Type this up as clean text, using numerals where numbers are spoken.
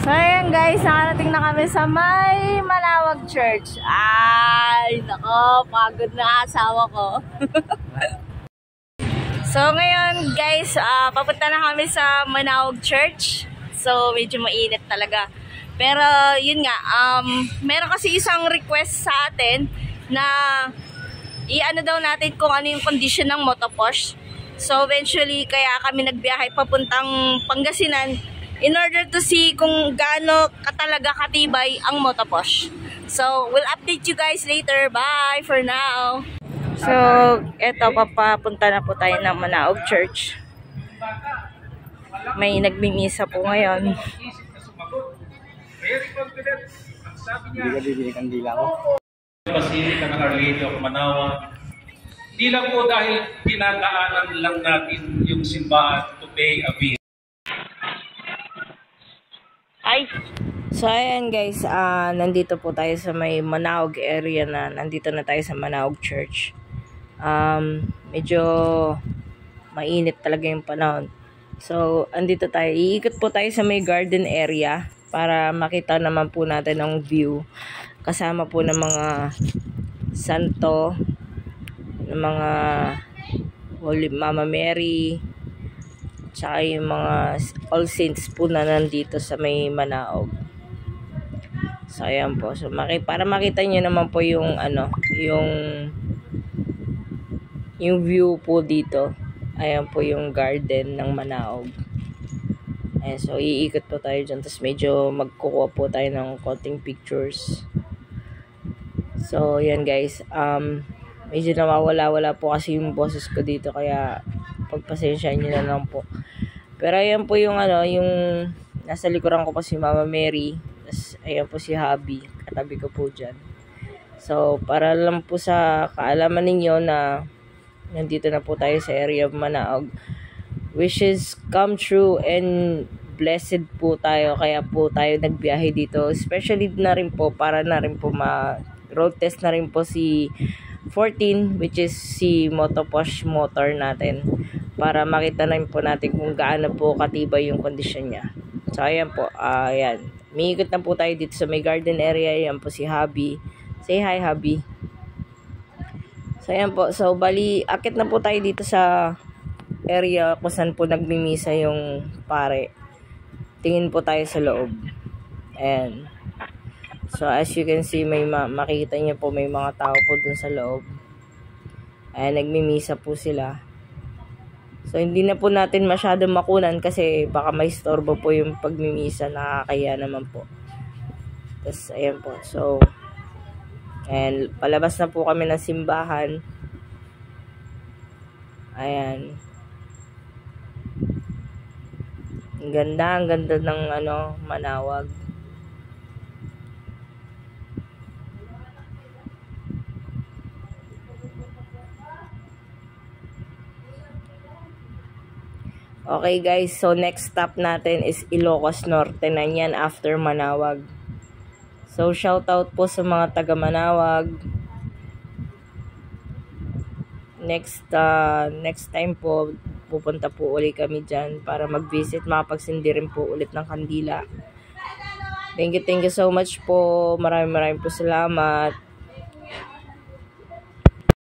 So ayan guys, nakarating na kami sa may Manawag Church. Ay, nako, pagod na asawa ko. So ngayon guys, papunta na kami sa Manawag Church. So medyo mainit talaga. Pero yun nga, meron kasi isang request sa atin na i-ano daw natin kung ano yung condition ng motoposh. So eventually kaya kami nagbiyahe papuntang Pangasinan in order to see kung gaano katalaga katibay ang motoposh. So we'll update you guys later. Bye for now. So eto, papapunta na po tayo ng Manawag Church. May nagmimisa po ngayon. Hindi ka bibili kandila ko. Basilica ng Our Lady of Manawag. Di lang po dahil pinagdaanan lang natin yung simbahan to pay a visit. Ay! So ayan guys, nandito po tayo sa may Manawag area na. Nandito na tayo sa Manawag Church. Medyo mainit talaga yung panahon. So andito tayo. Iikot po tayo sa may garden area para makita naman po natin ang view. Kasama po ng mga santo, ng mga Holy Mama Mary, tsaka yung mga All Saints po na nandito sa may Manawag. So ayan po. So para makita niyo naman po yung ano, yung view po dito. Ayan po yung garden ng Manawag. Ayan, so iikot po tayo dyan. Tapos medyo magkukuha po tayo ng konting pictures. So yan guys. Medyo nawawala-wala po kasi yung boses ko dito. Kaya pagpasensya nyo na lang po. Pero ayan po yung ano, yung nasa likuran ko po si Mama Mary. Tapos ayan po si Hubby. Katabi ko po dyan. So para lang po sa kaalaman ninyo na nandito na po tayo sa area of Manawag. Wishes come true and blessed po tayo. Kaya po tayo nagbiyahe dito. Especially na rin po para na rin po road test na rin po si 14, which is si motoposh motor natin. Para makita na rin po natin kung gaano po katibay yung kondisyon niya. So ayan po. Ayan. Miikot na po tayo dito sa may garden area. Ayan po si Hubby. Say hi Hubby. So ayan po. So bali, akit na po tayo dito sa area kung saan po nagmimisa yung pare. Tingin po tayo sa loob. Ayan. So as you can see, may makikita niyo po may mga tao po dun sa loob. Ayan, nagmimisa po sila. So hindi na po natin masyado makunan kasi baka may istorbo po yung pagmimisa, nakakaya naman po. Tapos ayan po. So and palabas na po kami ng simbahan. Ayan. Ang ganda ng ano, Manawag. Okay guys, so next stop natin is Ilocos Norte na yan after Manawag. So shoutout po sa mga taga Manawag. Next time po pupunta po ulit kami dyan para mag-visit, makapagsindi rin po ulit ng kandila. Thank you so much po. Maraming po salamat.